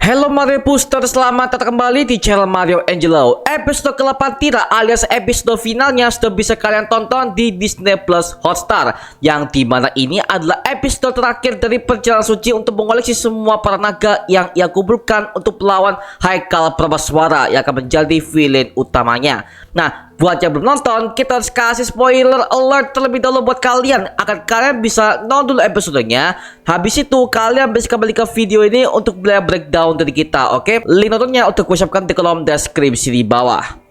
Halo Mario Booster, selamat datang kembali di channel Mario Angelo. Episode ke-8 Tira alias episode finalnya sudah bisa kalian tonton di Disney Plus Hotstar, yang dimana ini adalah episode terakhir dari perjalanan suci untuk mengoleksi semua para naga yang ia kumpulkan untuk melawan Haikal Prabaswara yang akan menjadi villain utamanya. Nah, buat yang belum nonton, kita harus kasih spoiler alert terlebih dahulu buat kalian, agar kalian bisa nonton dulu episodenya. Habis itu kalian bisa kembali ke video ini untuk belajar breakdown dari kita, oke? Link nontonnya untuk gue siapkan di kolom deskripsi di bawah.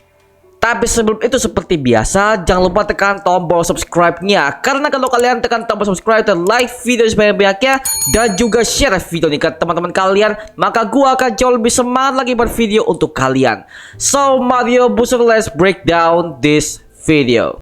Tapi sebelum itu, seperti biasa, jangan lupa tekan tombol subscribe-nya, karena kalau kalian tekan tombol subscribe dan like video sebanyak-banyaknya dan juga share video ini ke teman-teman kalian, maka gua akan jauh lebih semangat lagi buat video untuk kalian. So Mario Booster, let's break down this video.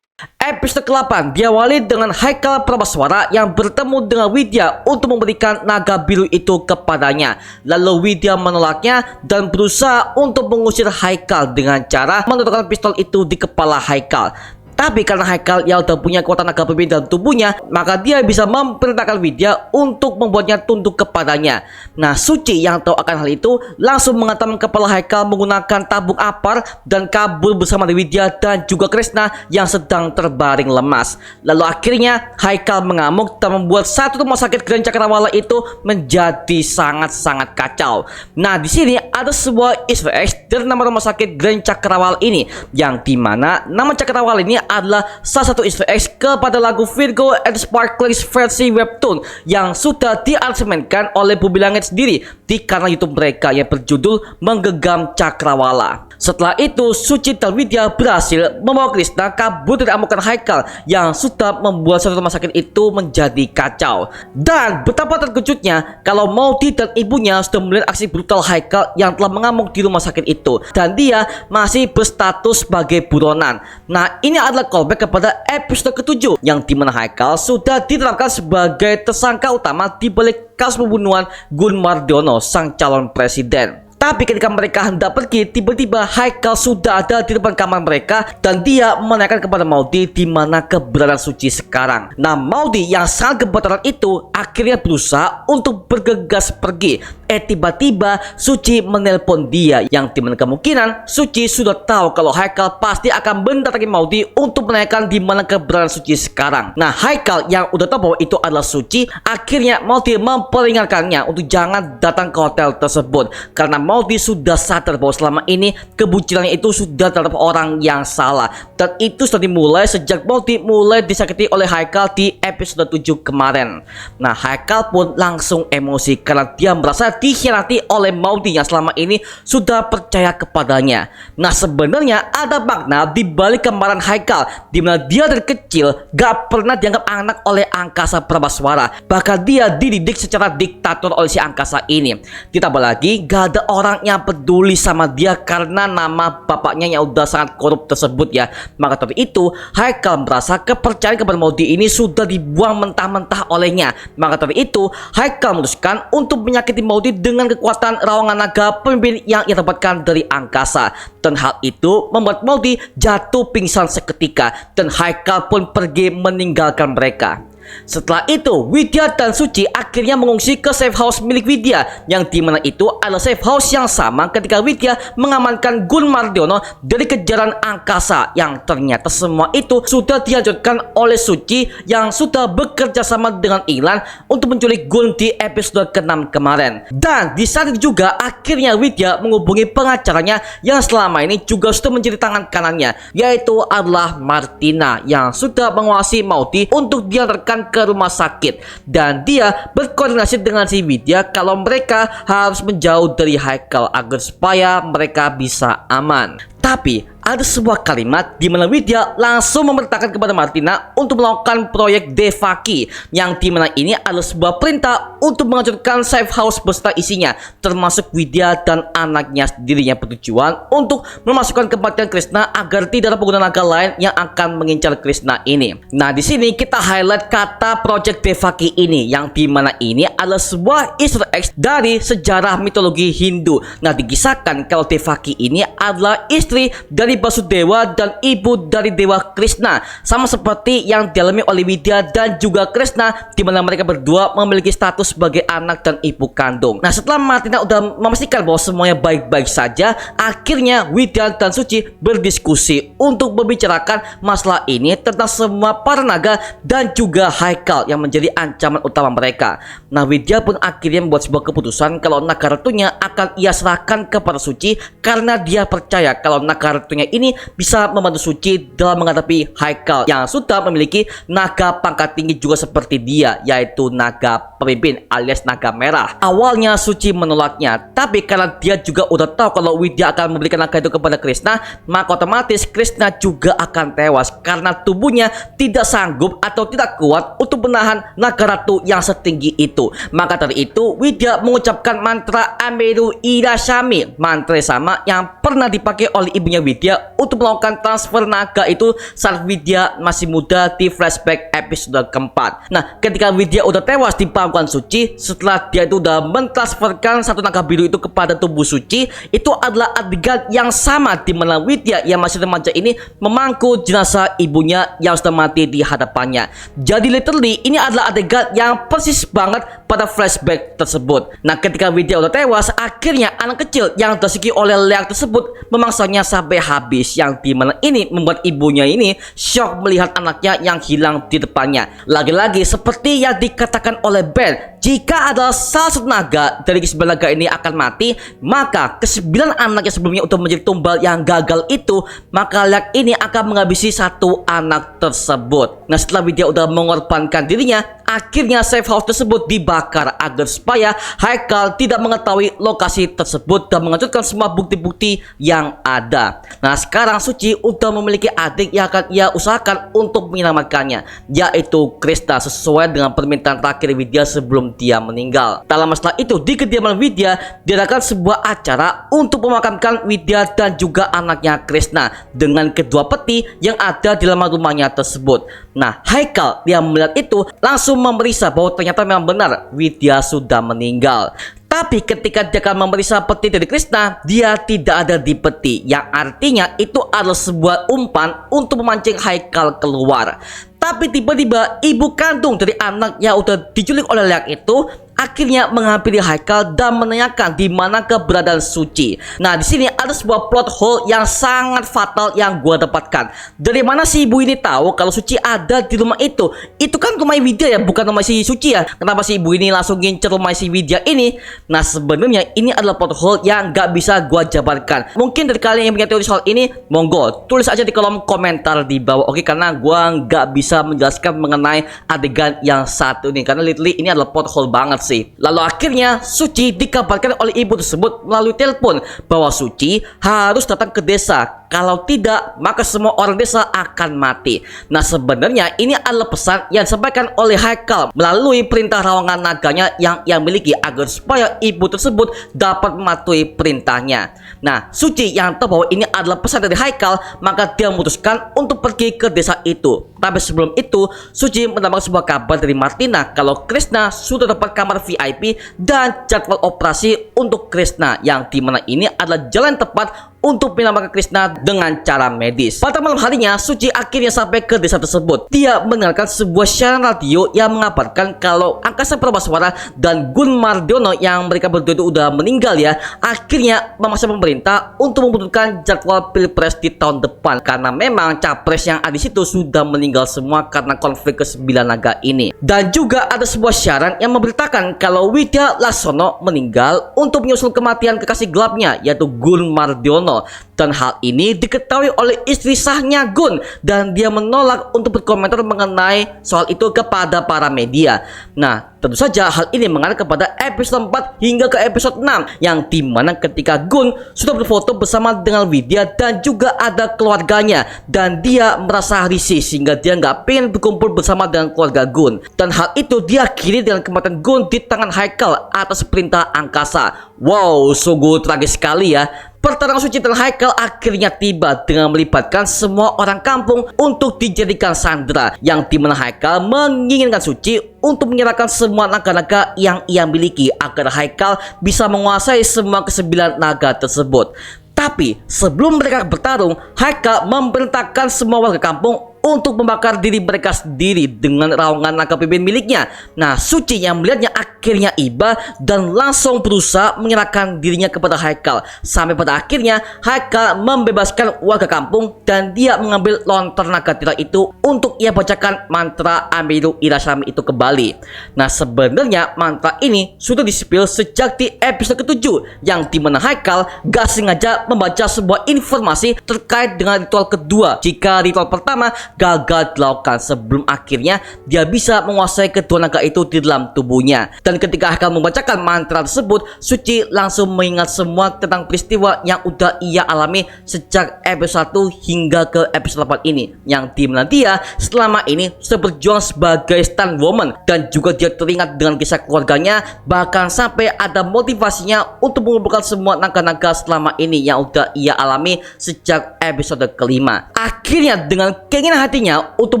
Episode ke-8 diawali dengan Haikal Prabaswara yang bertemu dengan Widya untuk memberikan naga biru itu kepadanya. Lalu Widya menolaknya dan berusaha untuk mengusir Haikal dengan cara menodongkan pistol itu di kepala Haikal. Tapi karena Haikal yang udah punya kekuatan naga berbeda dalam tubuhnya, maka dia bisa memerintahkan Widya untuk membuatnya tunduk kepadanya. Nah, Suci yang tahu akan hal itu langsung menghantam kepala Haikal menggunakan tabung apar dan kabur bersama Widya dan juga Krishna yang sedang terbaring lemas. Lalu akhirnya Haikal mengamuk dan membuat satu rumah sakit Grand Cakrawala itu menjadi sangat-sangat kacau. Nah, di sini ada sebuah Easter egg dari nama rumah sakit Grand Cakrawala ini, yang dimana nama Cakrawala ini adalah salah satu Easter egg kepada lagu Virgo and Sparklings versi webtoon yang sudah diaransemenkan oleh Bumi Langit sendiri di kanal YouTube mereka yang berjudul Menggenggam Cakrawala. Setelah itu, Suci dan Widya berhasil membawa Krishna kabur dari amukan Haikal yang sudah membuat satu rumah sakit itu menjadi kacau. Dan betapa terkejutnya kalau Maudie dan ibunya sudah melihat aksi brutal Haikal yang telah mengamuk di rumah sakit itu, dan dia masih berstatus sebagai buronan. Nah, ini adalah callback kepada episode ke-7 yang dimana Haikal sudah ditetapkan sebagai tersangka utama di balik kasus pembunuhan Gun Mardiono, sang calon presiden. Tapi ketika mereka hendak pergi, tiba-tiba Haikal sudah ada di depan kamar mereka dan dia menanyakan kepada Maudie di mana keberadaan Suci sekarang. Nah, Maudie yang sangat gemeteran itu akhirnya berusaha untuk bergegas pergi. Tiba-tiba Suci menelpon dia, yang dimana kemungkinan Suci sudah tahu kalau Haikal pasti akan mendatangi Maudie untuk menanyakan di mana keberadaan Suci sekarang. Nah, Haikal yang udah tahu bahwa itu adalah Suci, akhirnya Maudie memperingatkannya untuk jangan datang ke hotel tersebut, karena Maudie sudah sadar bahwa selama ini kebucinannya itu sudah terhadap orang yang salah, dan itu sudah dimulai sejak Maudie mulai disakiti oleh Haikal di episode 7 kemarin. Nah, Haikal pun langsung emosi karena dia merasa dikhianati oleh Maudie yang selama ini sudah percaya kepadanya. Nah, sebenarnya ada makna di balik kemarahan Haikal, di mana dia dari kecil gak pernah dianggap anak oleh Angkasa Prabaswara, bahkan dia dididik secara diktator oleh si Angkasa ini. Ditambah lagi gak ada orang yang peduli sama dia karena nama bapaknya yang udah sangat korup tersebut ya. Maka dari itu Haikal merasa kepercayaan kepada Maudie ini sudah dibuang mentah-mentah olehnya. Maka dari itu Haikal memutuskan untuk menyakiti Maudie dengan kekuatan rawangan naga pemimpin yang ia dapatkan dari angkasa, dan hal itu membuat Maudie jatuh pingsan seketika dan Haikal pun pergi meninggalkan mereka. Setelah itu, Widya dan Suci akhirnya mengungsi ke safe house milik Widya, yang dimana itu adalah safe house yang sama ketika Widya mengamankan Gun Mardiono dari kejaran angkasa, yang ternyata semua itu sudah dihancurkan oleh Suci yang sudah bekerja sama dengan Ilan untuk menculik Gun di episode ke-6 kemarin. Dan di saat itu juga akhirnya Widya menghubungi pengacaranya yang selama ini juga sudah menjadi tangan kanannya, yaitu adalah Martina, yang sudah menguasai Maudie untuk diantarkan ke rumah sakit, dan dia berkoordinasi dengan si Widya kalau mereka harus menjauh dari Haikal agar supaya mereka bisa aman. Tapi ada sebuah kalimat di mana Widya langsung memerintahkan kepada Martina untuk melakukan proyek Devaki, yang di mana ini adalah sebuah perintah untuk menghancurkan safe house beserta isinya, termasuk Widya dan anaknya sendiri, yang bertujuan untuk memasukkan kematian Krishna agar tidak ada pengguna naga lain yang akan mengincar Krishna ini. Nah, di sini kita highlight kata Project Devaki ini, yang di mana ini adalah sebuah Easter egg dari sejarah mitologi Hindu. Nah, dikisahkan kalau Devaki ini adalah istri dari Basudeva dan ibu dari Dewa Krishna, sama seperti yang dialami oleh Widya dan juga Krishna, di mana mereka berdua memiliki status sebagai anak dan ibu kandung. Nah, setelah Martina udah memastikan bahwa semuanya baik-baik saja, akhirnya Widya dan Suci berdiskusi untuk membicarakan masalah ini tentang semua para naga dan juga Haikal yang menjadi ancaman utama mereka. Nah, Widya pun akhirnya membuat sebuah keputusan kalau naga ratunya akan ia serahkan kepada Suci, karena dia percaya kalau naga ratunya ini bisa membantu Suci dalam menghadapi Haikal yang sudah memiliki naga pangkat tinggi juga seperti dia, yaitu naga pemimpin alias naga merah. Awalnya Suci menolaknya, tapi karena dia juga udah tahu kalau Widya akan memberikan naga itu kepada Krishna, maka otomatis Krishna juga akan tewas karena tubuhnya tidak sanggup atau tidak kuat untuk menahan naga ratu yang setinggi itu. Maka dari itu Widya mengucapkan mantra Ameru Irashami, mantra sama yang pernah dipakai oleh ibunya Widya untuk melakukan transfer naga itu saat Widya masih muda di flashback episode keempat. Nah, ketika Widya udah tewas di pangkuan Suci, setelah dia itu udah mentransferkan satu naga biru itu kepada tubuh Suci, itu adalah adegan yang sama di mana Widya yang masih remaja ini memangku jenazah ibunya yang sudah mati di hadapannya. Jadi literally ini adalah adegan yang persis banget pada flashback tersebut. Nah, ketika Widya udah tewas, akhirnya anak kecil yang tersiki oleh leak tersebut memangsanya sampai habis, yang dimana ini membuat ibunya ini shock melihat anaknya yang hilang di depannya. Lagi-lagi seperti yang dikatakan oleh Ben, jika ada salah satu naga dari ke-9 naga ini akan mati, maka ke-9 anak yang sebelumnya untuk menjadi tumbal yang gagal itu, maka leak ini akan menghabisi satu anak tersebut. Nah, setelah Widya udah mengorbankan dirinya, akhirnya safe house tersebut dibakar agar supaya Haikal tidak mengetahui lokasi tersebut dan menghancurkan semua bukti-bukti yang ada. Nah, sekarang Suci udah memiliki adik yang akan ia usahakan untuk menyelamatkannya, yaitu Krishna, sesuai dengan permintaan terakhir Widya sebelum dia meninggal. Tak lama setelah itu, di kediaman Widya diadakan sebuah acara untuk memakamkan Widya dan juga anaknya Krishna dengan kedua peti yang ada di dalam rumahnya tersebut. Nah, Haikal yang melihat itu langsung memeriksa bahwa ternyata memang benar Widya sudah meninggal. Tapi ketika dia akan memeriksa peti dari Krishna, dia tidak ada di peti, yang artinya itu adalah sebuah umpan untuk memancing Haikal keluar. Tapi tiba-tiba ibu kandung dari anak yang udah diculik oleh leak itu akhirnya menghampiri Haikal dan menanyakan di mana keberadaan Suci. Nah, di sini ada sebuah plot hole yang sangat fatal yang gua dapatkan. Dari mana si ibu ini tahu kalau Suci ada di rumah itu? Itu kan rumah Widya ya, bukan rumah si Suci ya. Kenapa si ibu ini langsung ngincer rumah si Widya ini? Nah, sebenarnya ini adalah plot hole yang gak bisa gua jabarkan. Mungkin dari kalian yang punya teori soal ini, monggo tulis aja di kolom komentar di bawah. Oke, karena gua gak bisa menjelaskan mengenai adegan yang satu ini, karena literally ini adalah plot hole banget sih. Lalu akhirnya Suci dikabarkan oleh ibu tersebut melalui telepon bahwa Suci harus datang ke desa. Kalau tidak, maka semua orang desa akan mati. Nah, sebenarnya ini adalah pesan yang disampaikan oleh Haikal melalui perintah rawangan naganya yang ia miliki agar supaya ibu tersebut dapat mematuhi perintahnya. Nah, Suci yang tahu bahwa ini adalah pesan dari Haikal, maka dia memutuskan untuk pergi ke desa itu. Tapi sebelum itu, Suci mendapatkan sebuah kabar dari Martina kalau Krishna sudah dapat kamar VIP dan jadwal operasi untuk Krishna, yang dimana ini adalah jalan tepat untuk menyelamatkan Krishna dengan cara medis. Pada malam harinya, Suci akhirnya sampai ke desa tersebut. Dia mendengarkan sebuah siaran radio yang mengabarkan kalau Angkasa Prabaswara dan Gun Mardiono yang mereka berdua itu udah meninggal ya, akhirnya memaksa pemerintah untuk membutuhkan jadwal pilpres di tahun depan, karena memang capres yang ada di situ sudah meninggal semua karena konflik ke-9 naga ini. Dan juga ada sebuah siaran yang memberitakan kalau Widya Laksono meninggal untuk menyusul kematian kekasih gelapnya, yaitu Gun Mardiono. Pramono. Dan hal ini diketahui oleh istri sahnya Gun, dan dia menolak untuk berkomentar mengenai soal itu kepada para media. Nah, tentu saja hal ini mengarah kepada episode 4 hingga ke episode 6, yang dimana ketika Gun sudah berfoto bersama dengan Widya dan juga ada keluarganya, dan dia merasa risih sehingga dia nggak pengen berkumpul bersama dengan keluarga Gun. Dan hal itu diakhiri dengan kematian Gun di tangan Haikal atas perintah angkasa. Wow, sungguh tragis sekali ya. Pertarungan Suci dan Haikal akhirnya tiba dengan melibatkan semua orang kampung untuk dijadikan sandera, yang dimana Haikal menginginkan Suci untuk menyerahkan semua naga-naga yang ia miliki agar Haikal bisa menguasai semua ke-9 naga tersebut. Tapi sebelum mereka bertarung, Haikal memerintahkan semua warga kampung untuk membakar diri mereka sendiri dengan raungan naga pimpin miliknya. Nah, Suci yang melihatnya akhirnya iba dan langsung berusaha menyerahkan dirinya kepada Haikal. Sampai pada akhirnya Haikal membebaskan warga kampung dan dia mengambil lontar naga tira itu untuk ia bacakan mantra Amiru Irasami itu kembali. Nah, sebenarnya mantra ini sudah disipil sejak di episode ke-7, yang dimana Haikal gak sengaja membaca sebuah informasi terkait dengan ritual kedua jika ritual pertama gagal dilakukan sebelum akhirnya dia bisa menguasai kedua naga itu di dalam tubuhnya. Dan ketika Haikal membacakan mantra tersebut, Suci langsung mengingat semua tentang peristiwa yang udah ia alami sejak episode 1 hingga ke episode 8 ini, yang dimana dia selama ini sudah berjuang sebagai stand woman, dan juga dia teringat dengan kisah keluarganya, bahkan sampai ada motivasinya untuk mengumpulkan semua naga-naga selama ini yang udah ia alami sejak episode kelima. Akhirnya dengan keinginan hatinya untuk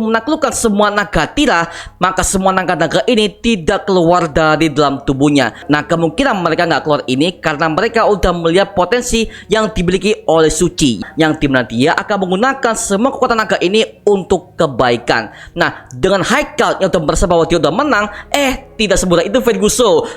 menaklukkan semua naga tira, maka semua naga-naga ini tidak keluar dari dalam tubuhnya. Nah, kemungkinan mereka nggak keluar ini karena mereka udah melihat potensi yang dimiliki oleh Suci, yang dimana dia akan menggunakan semua kekuatan naga ini untuk kebaikan. Nah, dengan Haikal yang udah merasa bahwa dia udah menang, tidak semudah itu Ferguson.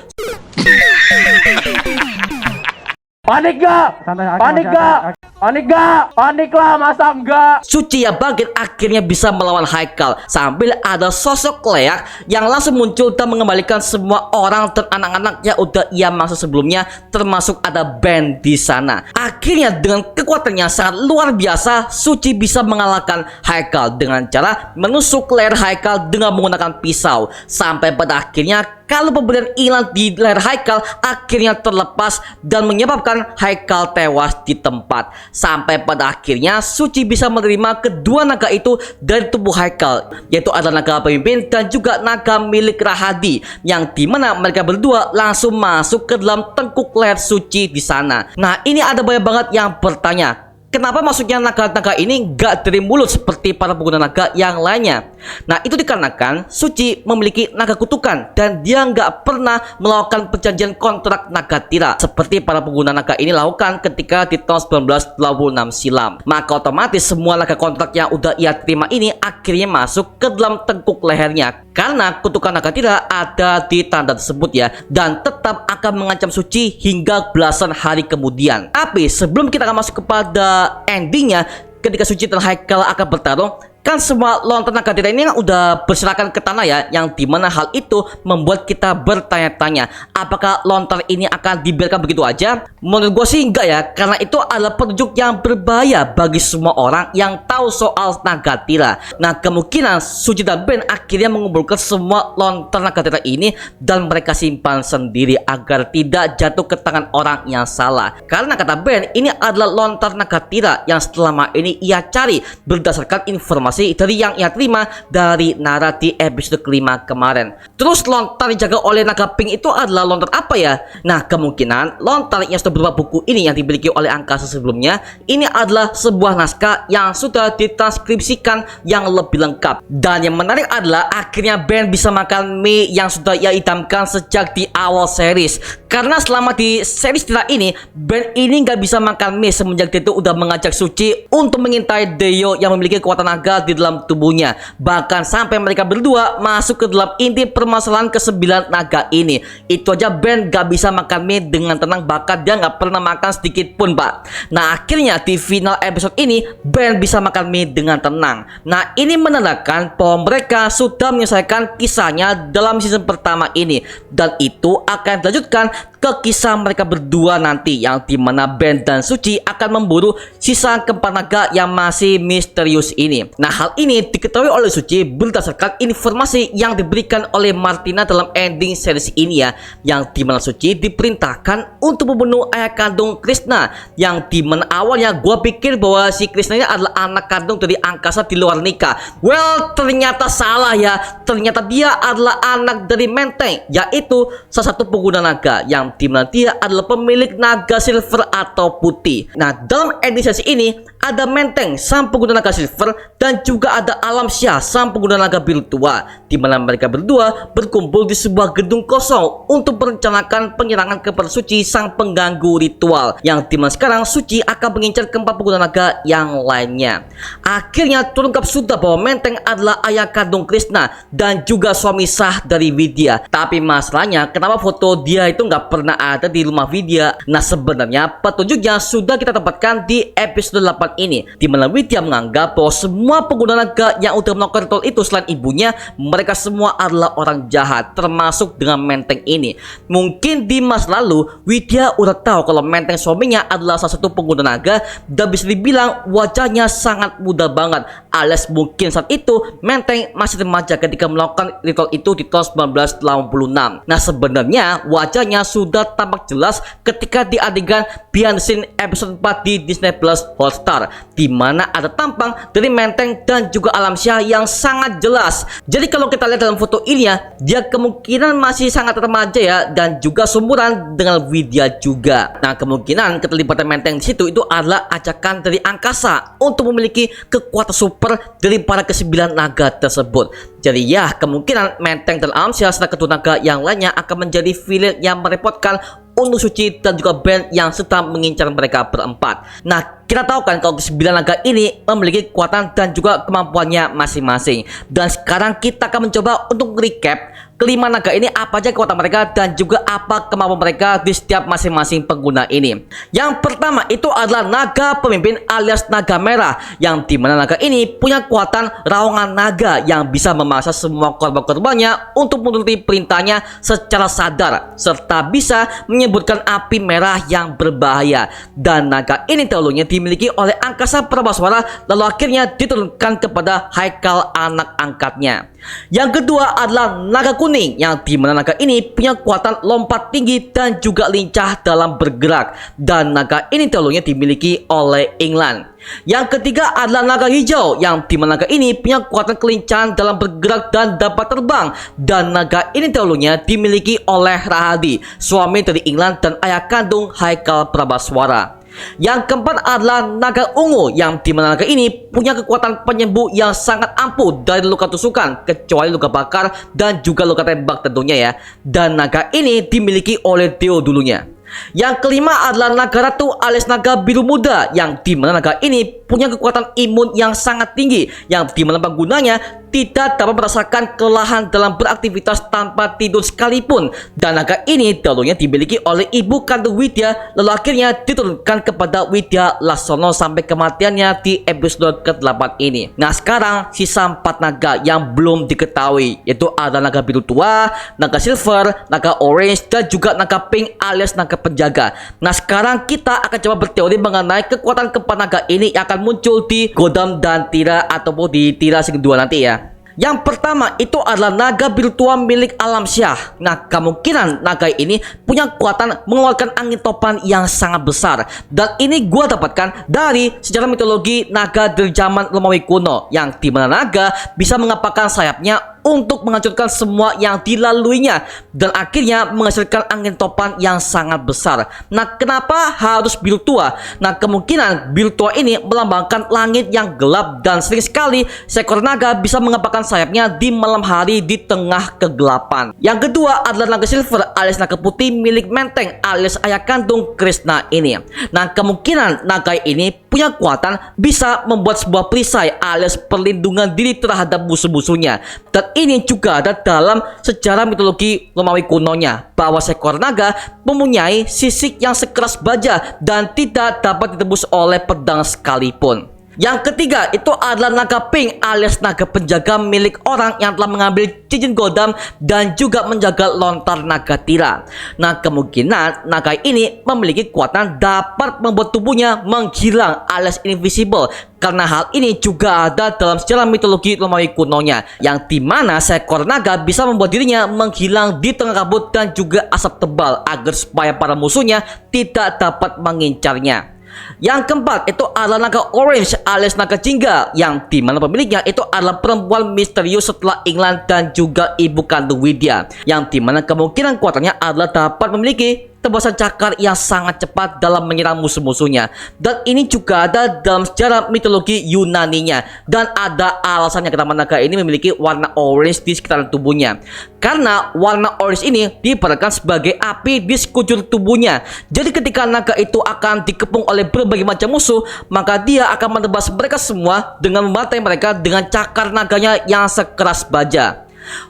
Panik gak? Panik gak? Panik gak? Panik lah, masa enggak? Suci yang bangkit akhirnya bisa melawan Haikal, sambil ada sosok Leak yang langsung muncul dan mengembalikan semua orang dan anak-anak yang udah ia maksud sebelumnya, termasuk ada Ben di sana. Akhirnya dengan kekuatannya sangat luar biasa, Suci bisa mengalahkan Haikal dengan cara menusuk leher Haikal dengan menggunakan pisau. Sampai pada akhirnya kalau pemberian hilang di leher Haikal akhirnya terlepas dan menyebabkan Haikal tewas di tempat. Sampai pada akhirnya Suci bisa menerima kedua naga itu dari tubuh Haikal, yaitu adalah naga pemimpin dan juga naga milik Rahadi, yang dimana mereka berdua langsung masuk ke dalam tengkuk leher Suci di sana. Nah, ini ada banyak banget yang bertanya, kenapa masuknya naga-naga ini gak dari mulut seperti para pengguna naga yang lainnya? Nah, itu dikarenakan Suci memiliki naga kutukan dan dia gak pernah melakukan perjanjian kontrak naga tira seperti para pengguna naga ini lakukan ketika di tahun 1986 silam. Maka otomatis semua naga kontrak yang udah ia terima ini akhirnya masuk ke dalam tengkuk lehernya, karena kutukan naga tira ada di tanda tersebut ya, dan tetap akan mengancam Suci hingga belasan hari kemudian. Tapi sebelum kita akan masuk kepada endingnya, ketika Suci dan Haikal akan bertarung, kan semua lontar naga tira ini udah berserakan ke tanah ya, yang dimana hal itu membuat kita bertanya-tanya, apakah lontar ini akan dibiarkan begitu aja? Menurut gue sih enggak ya, karena itu adalah petunjuk yang berbahaya bagi semua orang yang tahu soal naga tira. Nah, kemungkinan Suci dan Ben akhirnya mengumpulkan semua lontar naga tira ini dan mereka simpan sendiri agar tidak jatuh ke tangan orang yang salah. Karena kata Ben, ini adalah lontar naga tira yang selama ini ia cari berdasarkan informasi dari yang ia terima dari Nara di episode kelima kemarin. Terus lontar dijaga oleh naga pink itu adalah lontar apa ya? Nah, kemungkinan lontar yang sudah berupa buku ini yang dimiliki oleh angkasa sebelumnya, ini adalah sebuah naskah yang sudah ditranskripsikan yang lebih lengkap. Dan yang menarik adalah akhirnya Ben bisa makan mie yang sudah ia idamkan sejak di awal series. Karena selama di series tira ini, Ben ini nggak bisa makan mie semenjak dia itu udah mengajak Suci untuk mengintai Deyo yang memiliki kekuatan naga di dalam tubuhnya. Bahkan sampai mereka berdua masuk ke dalam inti permasalahan ke-9 naga ini. Itu aja Ben gak bisa makan mie dengan tenang, bahkan dia gak pernah makan sedikit pun, Pak. Nah, akhirnya di final episode ini Ben bisa makan mie dengan tenang. Nah, ini menandakan bahwa mereka sudah menyelesaikan kisahnya dalam season pertama ini, dan itu akan dilanjutkan ke kisah mereka berdua nanti, yang dimana Ben dan Suci akan memburu sisa keempat naga yang masih misterius ini. Nah, hal ini diketahui oleh Suci berdasarkan informasi yang diberikan oleh Martina dalam ending series ini ya, yang dimana Suci diperintahkan untuk membunuh ayah kandung Krishna, yang dimana awalnya gua pikir bahwa si Krishna ini adalah anak kandung dari angkasa di luar nikah. Well, ternyata salah ya. Ternyata dia adalah anak dari Menteng, yaitu salah satu pengguna naga, yang dimana dia adalah pemilik naga silver atau putih. Nah, dalam edisi ini ada Menteng sang pengguna naga silver, dan juga ada Alam Syah sang pengguna naga biru tua, dimana mereka berdua berkumpul di sebuah gedung kosong untuk merencanakan penyerangan kepada Suci sang pengganggu ritual, yang dimana sekarang Suci akan mengincar keempat pengguna naga yang lainnya. Akhirnya terungkap sudah bahwa Menteng adalah ayah kandung Krishna dan juga suami sah dari Widya. Tapi masalahnya, kenapa foto dia itu nggak pernah ada di rumah Widya? Nah, sebenarnya petunjuknya sudah kita dapatkan di episode 8 ini, di mana Widya menganggap bahwa semua pengguna naga yang udah melakukan ritual itu selain ibunya, mereka semua adalah orang jahat, termasuk dengan Menteng ini. Mungkin di masa lalu Widya udah tahu kalau Menteng suaminya adalah salah satu pengguna naga, dan bisa dibilang wajahnya sangat muda banget, alias mungkin saat itu Menteng masih remaja ketika melakukan ritual itu di tahun 1986. Nah, sebenarnya wajahnya sudah tampak jelas ketika di adegan behind the scene episode 4 di Disney Plus Hotstar, di mana ada tampang dari Menteng dan juga Alam Syah yang sangat jelas. Jadi kalau kita lihat dalam foto ini ya, dia kemungkinan masih sangat remaja ya, dan juga seumuran dengan Widya juga. Nah, kemungkinan keterlibatan Menteng di situ itu adalah ajakan dari angkasa untuk memiliki kekuatan super dari para kesembilan naga tersebut. Jadi ya, kemungkinan Menteng dan Alam Syah serta ketua naga yang lainnya akan menjadi villain yang merepotkan untuk Suci dan juga Ben yang sedang mengincar mereka berempat. Nah, kita tahu kan kalau kesembilan naga ini memiliki kekuatan dan juga kemampuannya masing-masing. Dan sekarang kita akan mencoba untuk recap kelima naga ini apa aja kekuatan mereka dan juga apa kemampuan mereka di setiap masing-masing pengguna ini. Yang pertama itu adalah naga pemimpin alias naga merah, yang dimana naga ini punya kekuatan raungan naga yang bisa memaksa semua korban-korbannya untuk menuruti perintahnya secara sadar, serta bisa menyebutkan api merah yang berbahaya. Dan naga ini dahulunya dimiliki oleh angkasa Prabaswara, lalu akhirnya diturunkan kepada Haikal anak angkatnya. Yang kedua adalah naga kuning, yang dimana naga ini punya kekuatan lompat tinggi dan juga lincah dalam bergerak, dan naga ini dahulunya dimiliki oleh England. Yang ketiga adalah naga hijau, yang dimana naga ini punya kekuatan kelincahan dalam bergerak dan dapat terbang, dan naga ini dahulunya dimiliki oleh Rahadi, suami dari England dan ayah kandung Haikal Prabaswara. Yang keempat adalah naga ungu, yang dimana naga ini punya kekuatan penyembuh yang sangat ampuh dari luka tusukan, kecuali luka bakar dan juga luka tembak tentunya ya. Dan naga ini dimiliki oleh Theo dulunya. Yang kelima adalah naga ratu alias naga biru muda, yang dimana naga ini punya kekuatan imun yang sangat tinggi, yang dimana penggunanya tidak dapat merasakan kelelahan dalam beraktivitas tanpa tidur sekalipun. Dan naga ini dahulunya dimiliki oleh ibu kandung Widya, lalu akhirnya diturunkan kepada Widya Laksono sampai kematiannya di episode ke-8 ini. Nah, sekarang sisa 4 naga yang belum diketahui, yaitu ada naga biru tua, naga silver, naga orange, dan juga naga pink alias naga penjaga. Nah, sekarang kita akan coba berteori mengenai kekuatan keempat naga ini yang akan muncul di Godam dan Tira ataupun di Tira season 2 nanti ya. Yang pertama itu adalah naga biru tua milik Alam Syah. Nah, kemungkinan naga ini punya kekuatan mengeluarkan angin topan yang sangat besar. Dan ini gua dapatkan dari sejarah mitologi naga dari zaman Romawi kuno, yang dimana naga bisa mengepakkan sayapnya untuk menghancurkan semua yang dilaluinya dan akhirnya menghasilkan angin topan yang sangat besar. Nah, kenapa harus biru tua? Nah, kemungkinan biru tua ini melambangkan langit yang gelap, dan sering sekali seekor naga bisa mengepakkan sayapnya di malam hari di tengah kegelapan. Yang kedua adalah naga silver alias naga putih milik Menteng alias ayah kandung Krishna ini. Nah, kemungkinan naga ini punya kekuatan bisa membuat sebuah perisai alias perlindungan diri terhadap musuh-musuhnya. Dan ini juga ada dalam sejarah mitologi Romawi kunonya, bahwa seekor naga mempunyai sisik yang sekeras baja dan tidak dapat ditembus oleh pedang sekalipun. Yang ketiga itu adalah naga pink alias naga penjaga milik orang yang telah mengambil cincin Godam dan juga menjaga lontar naga tira. Nah, kemungkinan naga ini memiliki kekuatan dapat membuat tubuhnya menghilang alias invisible, karena hal ini juga ada dalam sejarah mitologi Romawi kunonya, yang dimana seekor naga bisa membuat dirinya menghilang di tengah kabut dan juga asap tebal agar supaya para musuhnya tidak dapat mengincarnya. Yang keempat itu adalah naga orange alias naga jingga, yang dimana pemiliknya itu adalah perempuan misterius setelah England dan juga ibu kandung Widya, yang dimana kemungkinan kuatannya adalah dapat memiliki tebasan cakar yang sangat cepat dalam menyerang musuh-musuhnya. Dan ini juga ada dalam sejarah mitologi Yunaninya, dan ada alasannya kenapa naga ini memiliki warna orange di sekitaran tubuhnya, karena warna orange ini diperankan sebagai api di sekujur tubuhnya. Jadi ketika naga itu akan dikepung oleh berbagai macam musuh, maka dia akan menebas mereka semua dengan membantai mereka dengan cakar naganya yang sekeras baja.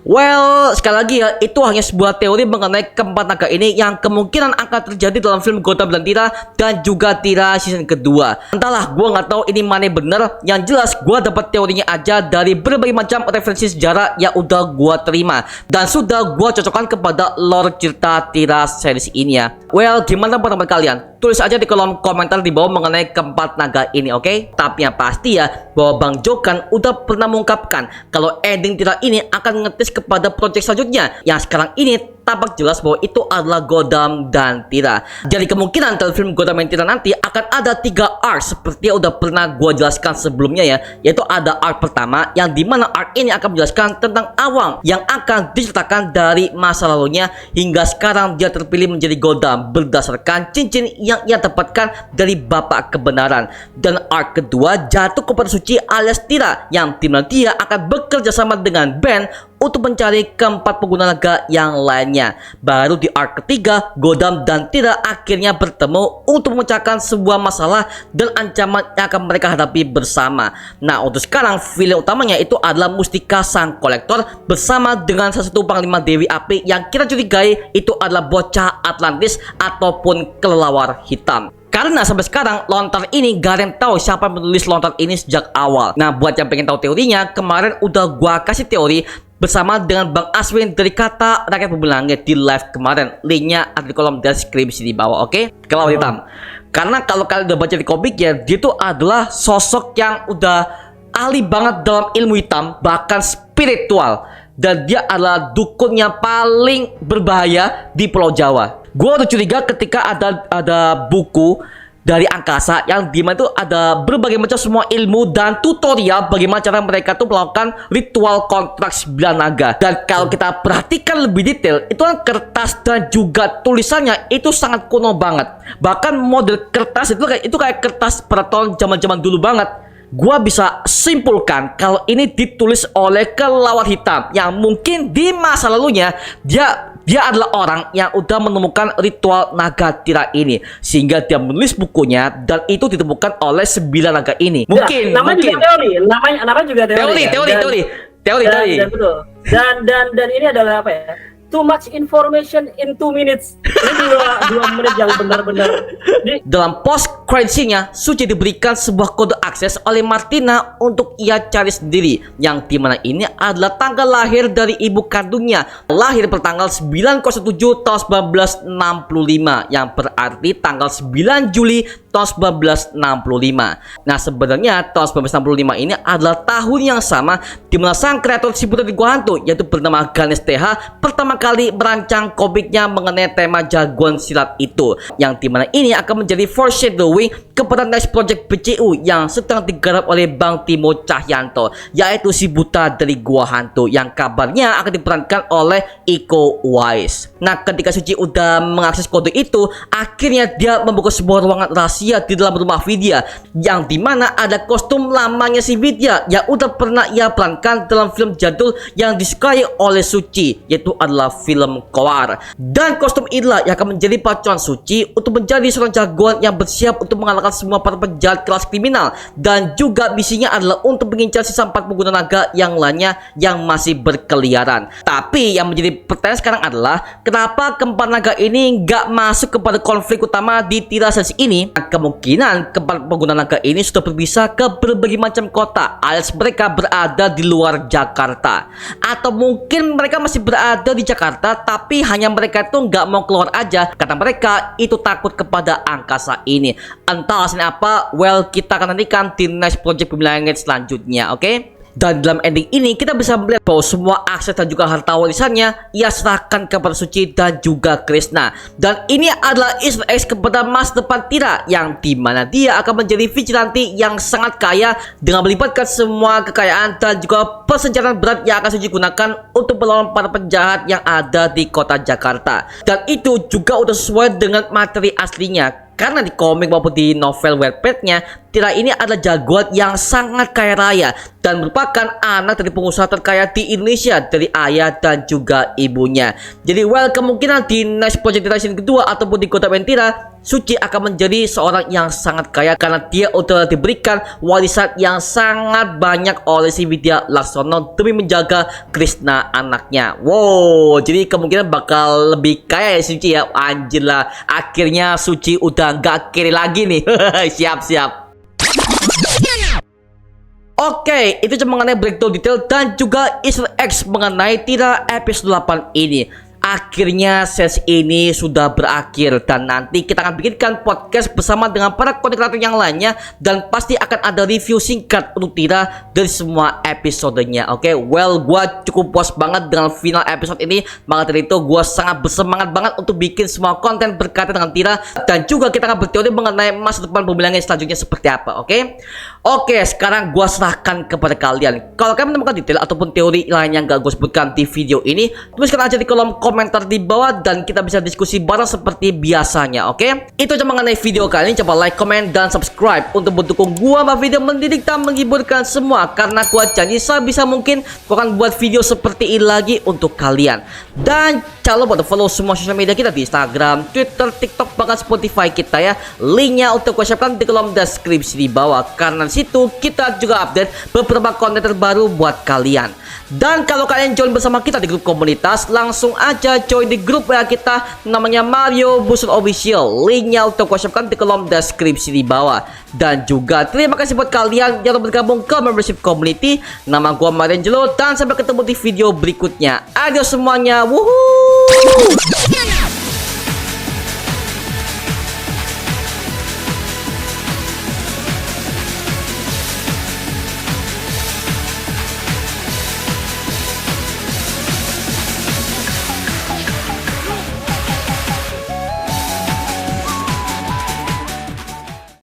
Well, sekali lagi ya, itu hanya sebuah teori mengenai keempat naga ini yang kemungkinan akan terjadi dalam film Gotham dan Tira dan juga Tira season kedua. Entahlah, gua nggak tahu ini mana bener. Yang jelas, gua dapat teorinya aja dari berbagai macam referensi sejarah yang udah gua terima dan sudah gua cocokkan kepada lore cerita Tira series ini ya. Well, gimana pendapat kalian? Tulis aja di kolom komentar di bawah mengenai keempat naga ini, oke? Tapi yang pasti ya, bahwa Bang Jokan udah pernah mengungkapkan kalau ending Tira ini akan ngetis kepada project selanjutnya yang sekarang ini tampak jelas bahwa itu adalah Gotham dan Tira. Jadi kemungkinan dalam film Gotham dan Tira nanti akan ada 3 arc seperti yang udah pernah gua jelaskan sebelumnya ya, yaitu ada arc pertama yang dimana arc ini akan menjelaskan tentang Awang yang akan diceritakan dari masa lalunya hingga sekarang dia terpilih menjadi Gotham berdasarkan cincin yang ia dapatkan dari bapak kebenaran. Dan arc kedua jatuh kepada Suci alias Tira, yang dimana dia akan bekerja sama dengan Ben untuk mencari keempat pengguna naga yang lainnya. Baru di arc ketiga, Gotham dan Tira akhirnya bertemu untuk memecahkan sebuah masalah dan ancaman yang akan mereka hadapi bersama. Nah, untuk sekarang villain utamanya itu adalah Mustika Sang Kolektor bersama dengan salah satu panglima Dewi Api yang kita curigai itu adalah bocah Atlantis ataupun kelelawar hitam. Karena sampai sekarang lontar ini gak ada yang tahu siapa yang menulis lontar ini sejak awal. Nah, buat yang pengen tahu teorinya, kemarin udah gua kasih teori bersama dengan Bang Aswin dari Kata Rakyat Bumi Langit di live kemarin. Linknya ada di kolom deskripsi di bawah, oke? Kelawar hitam. Karena kalau kalian udah baca di komiknya, dia itu adalah sosok yang udah ahli banget dalam ilmu hitam, bahkan spiritual. Dan dia adalah dukun yang paling berbahaya di Pulau Jawa. Gue udah curiga ketika ada buku dari angkasa yang dimana itu ada berbagai macam semua ilmu dan tutorial bagaimana cara mereka tuh melakukan ritual kontrak 9 naga. Dan kalau kita perhatikan lebih detail, itu kan kertas dan juga tulisannya itu sangat kuno banget. Bahkan model kertas itu kayak kertas pada tahun zaman-zaman dulu banget. Gua bisa simpulkan kalau ini ditulis oleh kelelawar hitam yang mungkin di masa lalunya dia adalah orang yang udah menemukan ritual naga Tira ini sehingga dia menulis bukunya dan itu ditemukan oleh 9 naga ini. Mungkin namanya juga teori, namanya juga teori. Teori. Dan betul. Dan ini adalah apa ya? Too much information in 2 minutes. Ini 2 menit yang benar-benar. Dalam post credits-nya, Suci diberikan sebuah kode akses oleh Martina untuk ia cari sendiri, yang dimana ini adalah tanggal lahir dari ibu kandungnya, lahir pertanggal 9/7 tahun 1965, yang berarti tanggal 9 Juli tahun 1965. Nah, sebenarnya tahun 1965 ini adalah tahun yang sama di mana sang kreator si Putri Gua Hantu, yaitu bernama Ganesh TH, pertama kali merancang komiknya mengenai tema jagoan silat itu, yang dimana ini akan menjadi foreshadowing kepada next project BCU yang sedang digarap oleh Bang Timo Cahyanto, yaitu si Buta dari Gua Hantu, yang kabarnya akan diperankan oleh Iko Uwais. Nah, ketika Suci udah mengakses kode itu, akhirnya dia membuka sebuah ruangan rahasia di dalam rumah Widya, yang dimana ada kostum lamanya si Widya yang udah pernah ia perankan dalam film jadul yang disukai oleh Suci, yaitu adalah film Koar. Dan kostum inilah yang akan menjadi pacuan Suci untuk menjadi seorang jagoan yang bersiap untuk mengalahkan mengalahkan semua para penjahat kelas kriminal, dan juga misinya adalah untuk mengincar sisa 4 pengguna naga yang lainnya yang masih berkeliaran. Tapi yang menjadi pertanyaan sekarang adalah kenapa keempat naga ini nggak masuk kepada konflik utama di tirasasi ini? Kemungkinan keempat pengguna naga ini sudah berpisah ke berbagai macam kota, alias mereka berada di luar Jakarta, atau mungkin mereka masih berada di Jakarta tapi hanya mereka itu nggak mau keluar aja karena mereka itu takut kepada angkasa ini. Entah alasannya apa, well, kita akan nantikan di next project Bumi Langit selanjutnya, oke? Dan dalam ending ini kita bisa melihat bahwa semua akses dan juga harta warisannya ia serahkan kepada Suci dan juga Krishna. Dan ini adalah Easter egg kepada masa depan Tira, yang dimana dia akan menjadi vigilante yang sangat kaya dengan melibatkan semua kekayaan dan juga persenjataan berat yang akan Suci gunakan untuk melawan para penjahat yang ada di kota Jakarta. Dan itu juga udah sesuai dengan materi aslinya. Karena di komik maupun di novel Wattpad-nya, Tira ini adalah jagoan yang sangat kaya raya dan merupakan anak dari pengusaha terkaya di Indonesia dari ayah dan juga ibunya. Jadi well, kemungkinan di next project Tira season kedua ataupun di Gotham and Tira, Suci akan menjadi seorang yang sangat kaya karena dia udah diberikan warisan yang sangat banyak oleh si Widya Laksono demi menjaga Krishna anaknya. Wow, jadi kemungkinan bakal lebih kaya ya Suci ya. Anjir lah, akhirnya Suci udah nggak kiri lagi nih. Siap-siap. Oke, itu cuma mengenai breakdown detail dan juga Easter eggs mengenai Tira episode 8 ini. Akhirnya series ini sudah berakhir dan nanti kita akan bikinkan podcast bersama dengan para konten kreator yang lainnya, dan pasti akan ada review singkat untuk Tira dari semua episodenya. Oke, well, gua cukup puas banget dengan final episode ini. Maka dari itu gua sangat bersemangat banget untuk bikin semua konten berkaitan dengan Tira, dan juga kita akan berteori mengenai masa depan Bumi Langit selanjutnya seperti apa. Oke, sekarang gua serahkan kepada kalian. Kalau kalian menemukan detail ataupun teori lain yang gak gue sebutkan di video ini, tuliskan aja di kolom komentar di bawah dan kita bisa diskusi bareng seperti biasanya. Oke, itu aja mengenai video kali ini. Coba like, comment, dan subscribe untuk mendukung gua sama video mendidik dan menghiburkan semua, karena gua janji sebisa mungkin gua akan buat video seperti ini lagi untuk kalian. Dan jangan lupa follow semua sosial media kita di Instagram, Twitter, TikTok, bahkan Spotify kita ya. Linknya untuk gua siapkan di kolom deskripsi di bawah, karena situ kita juga update beberapa konten terbaru buat kalian. Dan kalau kalian join bersama kita di grup komunitas, langsung aja join di grup WA kita namanya Mario Busur Official. Linknya untuk gua siapkan di kolom deskripsi di bawah. Dan juga terima kasih buat kalian yang bergabung ke membership community. Nama gua Mariangelo dan sampai ketemu di video berikutnya. Adios semuanya. Woohoo!